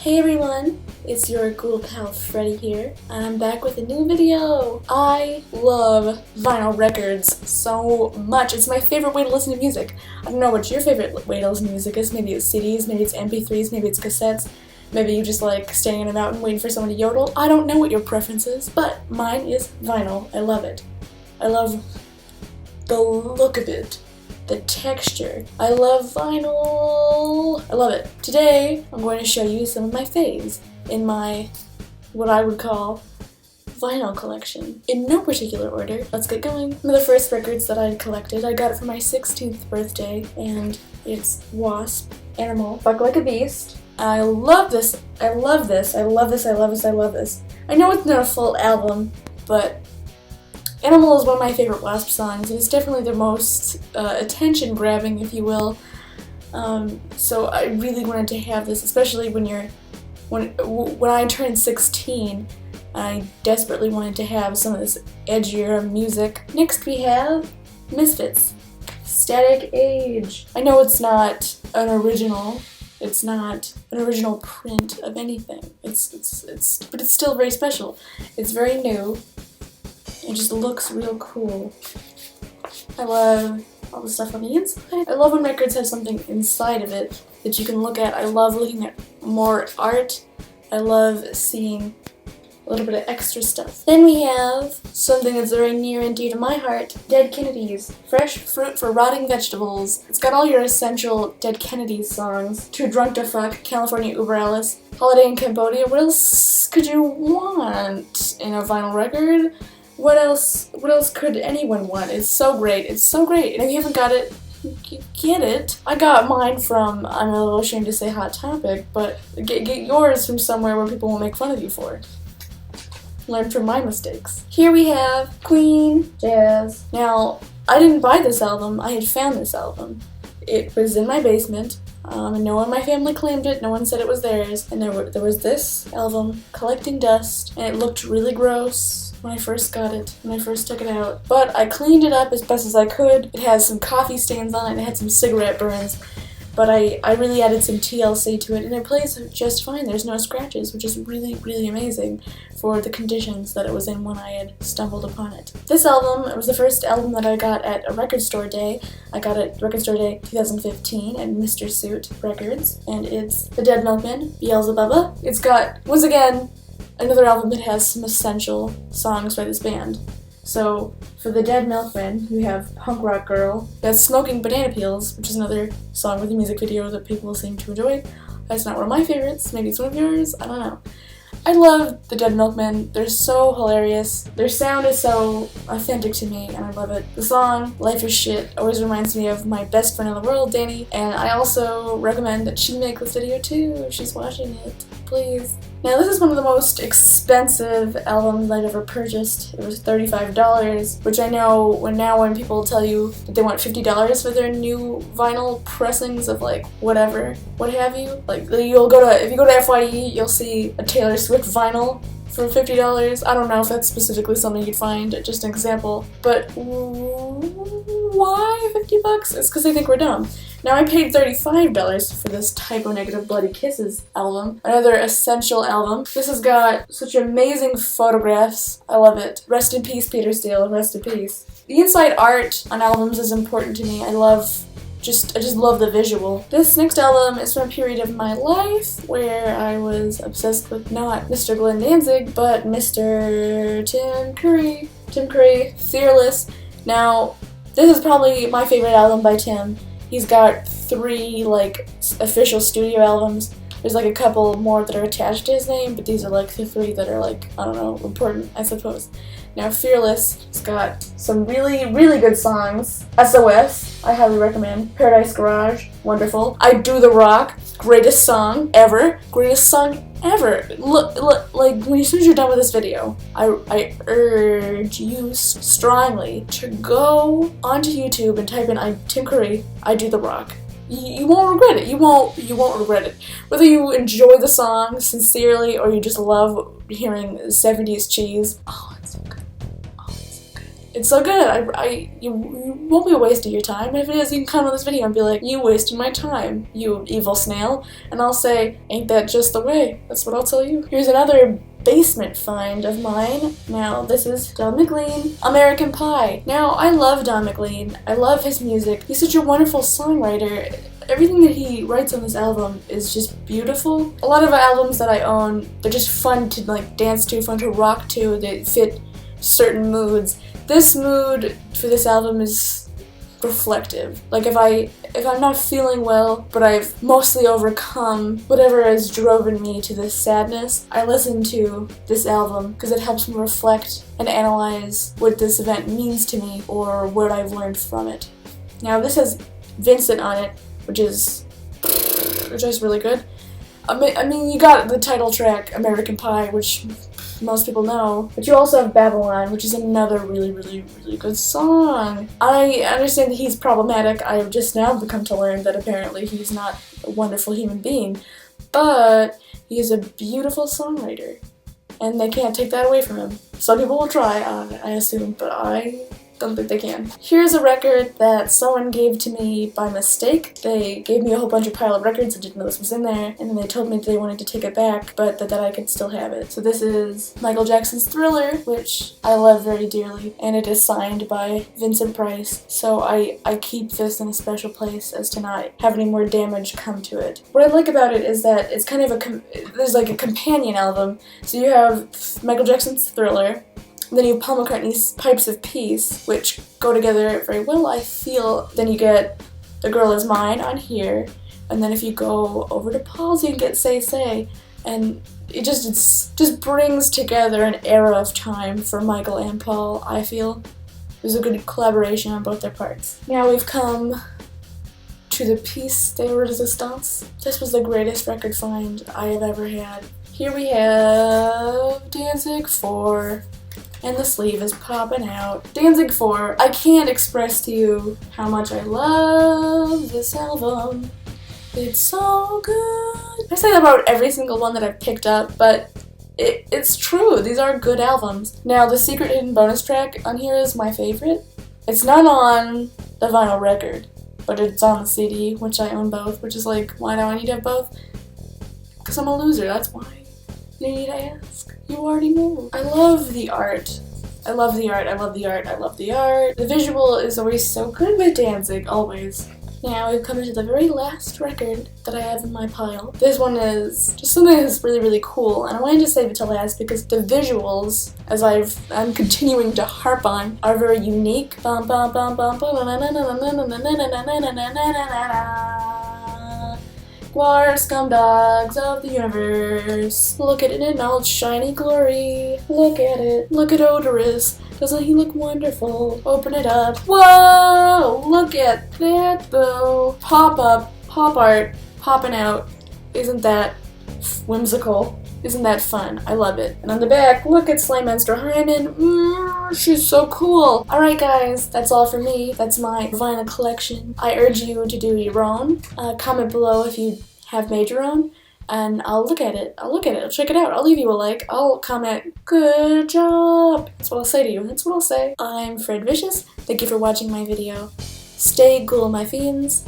Hey everyone, it's your cool pal Freddy here, and I'm back with a new video. I love vinyl records so much. It's my favorite way to listen to music. I don't know what your favorite way to listen to music is. Maybe it's CDs, maybe it's MP3s, maybe it's cassettes. Maybe you just like staying in a mountain waiting for someone to yodel. I don't know what your preference is, but mine is vinyl. I love it. I love the look of it. The texture. I love vinyl. I love it. Today, I'm going to show you some of my faves in my, what I would call, vinyl collection. In no particular order. Let's get going. One of the first records that I collected, I got it for my 16th birthday, and it's Wasp, Animal, Fuck Like a Beast. I love this. I love this. I love this. I love this. I love this. I know it's not a full album, but Animal is one of my favorite Wasp songs. It's definitely the most attention-grabbing, if you will. So I really wanted to have this, especially when I turned 16. I desperately wanted to have some of this edgier music. Next we have Misfits, Static Age. I know it's not an original. It's not an original print of anything. But it's still very special. It's very new. It just looks real cool. I love all the stuff on the inside. I love when records have something inside of it that you can look at. I love looking at more art. I love seeing a little bit of extra stuff. Then we have something that's very near and dear to my heart, Dead Kennedys. Fresh fruit for rotting vegetables. It's got all your essential Dead Kennedys songs. Too Drunk to Fuck, California Uber Alice, Holiday in Cambodia. What else could you want in a vinyl record? What else could anyone want? It's so great. It's so great. And if you haven't got it, get it. I got mine from, I'm a little ashamed to say Hot Topic, but get yours from somewhere where people won't make fun of you for it. Learn from my mistakes. Here we have Queen, Jazz. Now, I didn't buy this album. I had found this album. It was in my basement. And no one in my family claimed it, no one said it was theirs, and there was this album, Collecting Dust, and it looked really gross when I first got it, when I first took it out. But I cleaned it up as best as I could. It has some coffee stains on it, and it had some cigarette burns, but I really added some TLC to it, and it plays just fine. There's no scratches, which is really, really amazing for the conditions that it was in when I had stumbled upon it. This album, it was the first album that I got at a record store day. I got it Record Store Day 2015 at Mr. Suit Records, and it's the Dead Milkmen, Beelzebubba. It's got, once again, another album that has some essential songs by this band. So, for the Dead Milkmen, we have Punk Rock Girl. That's Smoking Banana Peels, which is another song with a music video that people seem to enjoy. That's not one of my favorites. Maybe it's one of yours. I don't know. I love the Dead Milkmen. They're so hilarious. Their sound is so authentic to me, and I love it. The song, Life is Shit, always reminds me of my best friend in the world, Danny, and I also recommend that she make this video too if she's watching it. Please. Now, this is one of the most expensive albums I've ever purchased. It was $35, which I know when people tell you that they want $50 for their new vinyl pressings of like whatever, what have you. Like if you go to FYE, you'll see a Taylor Swift vinyl for $50. I don't know if that's specifically something you'd find, just an example. But why $50? It's because they think we're dumb. Now, I paid $35 for this Typo Negative Bloody Kisses album, another essential album. This has got such amazing photographs. I love it. Rest in peace, Peter Steele. Rest in peace. The inside art on albums is important to me. I just love the visual. This next album is from a period of my life where I was obsessed with not Mr. Glenn Danzig, but Mr. Tim Curry. Tim Curry, Fearless. Now, this is probably my favorite album by Tim. He's got 3, like, official studio albums. There's, like, a couple more that are attached to his name, but these are, like, the 3 that are, like, I don't know, important, I suppose. Now, Fearless has got some really, really good songs. SOS, I highly recommend. Paradise Garage, wonderful. I Do the Rock, greatest song ever. Greatest song ever. Look, like, as soon as you're done with this video, I urge you strongly to go onto YouTube and type in Tim Curry, I Do the Rock. You won't regret it. You won't regret it. Whether you enjoy the song sincerely or you just love hearing 70s cheese. Oh, it's so good. Oh, it's so good. It's so good. You won't be wasting your time. If it is, you can comment on this video and be like, you wasted my time, you evil snail. And I'll say, ain't that just the way? That's what I'll tell you. Here's another basement find of mine. Now, this is Dead McLean, American Pie. Now, I love Don McLean. I love his music. He's such a wonderful songwriter. Everything that he writes on this album is just beautiful. A lot of albums that I own, they're just fun to like dance to, fun to rock to. They fit certain moods. This mood for this album is reflective. Like if I'm not feeling well, but I've mostly overcome whatever has driven me to this sadness, I listen to this album because it helps me reflect and analyze what this event means to me or what I've learned from it. Now this has Vincent on it, which is really good. I mean, you got the title track, American Pie, which most people know, but you also have Babylon, which is another really good song. I understand that he's problematic. I have just now become to learn that apparently he's not a wonderful human being, but he is a beautiful songwriter, and they can't take that away from him. Some people will try, I assume, but I don't think they can. Here's a record that someone gave to me by mistake. They gave me a whole bunch of pile of records. I didn't know this was in there, and then they told me they wanted to take it back, but that I could still have it. So this is Michael Jackson's Thriller, which I love very dearly, and it is signed by Vincent Price. So I keep this in a special place as to not have any more damage come to it. What I like about it is that it's kind of there's like a companion album. So you have Michael Jackson's Thriller, then you have Paul McCartney's Pipes of Peace, which go together very well, I feel. Then you get The Girl Is Mine on here, and then if you go over to Paul's, you can get Say Say, and it just brings together an era of time for Michael and Paul, I feel. There's a good collaboration on both their parts. Now we've come to the piece de resistance. This was the greatest record find I have ever had. Here we have Danzig 4. And the sleeve is popping out. Danzig 4. I can't express to you how much I love this album. It's so good. I say that about every single one that I've picked up, but it's true. These are good albums. Now, the secret hidden bonus track on here is my favorite. It's not on the vinyl record, but it's on the CD, which I own both, which is like, why do I need to have both? Because I'm a loser, that's why. You need I ask? You already know. I love the art. I love the art, I love the art, I love the art. The visual is always so good with Danzig, always. Now we've come into the very last record that I have in my pile. This one is just something that's really cool, and I wanted to save it to last because the visuals, as I'm continuing to harp on, are very unique. War scumdogs of the universe. Look at it in all its shiny glory. Look at it. Look at Odorous. Doesn't he look wonderful? Open it up. Whoa! Look at that though. Pop art, popping out. Isn't that whimsical? Isn't that fun? I love it. And on the back, look at Slayminster Hyman. She's so cool. Alright guys, that's all for me. That's my vinyl collection. I urge you to do your own. Comment below if you have made your own, and I'll look at it. I'll check it out. I'll leave you a like. I'll comment, good job. That's what I'll say to you. That's what I'll say. I'm Fred Vicious. Thank you for watching my video. Stay cool, my fiends.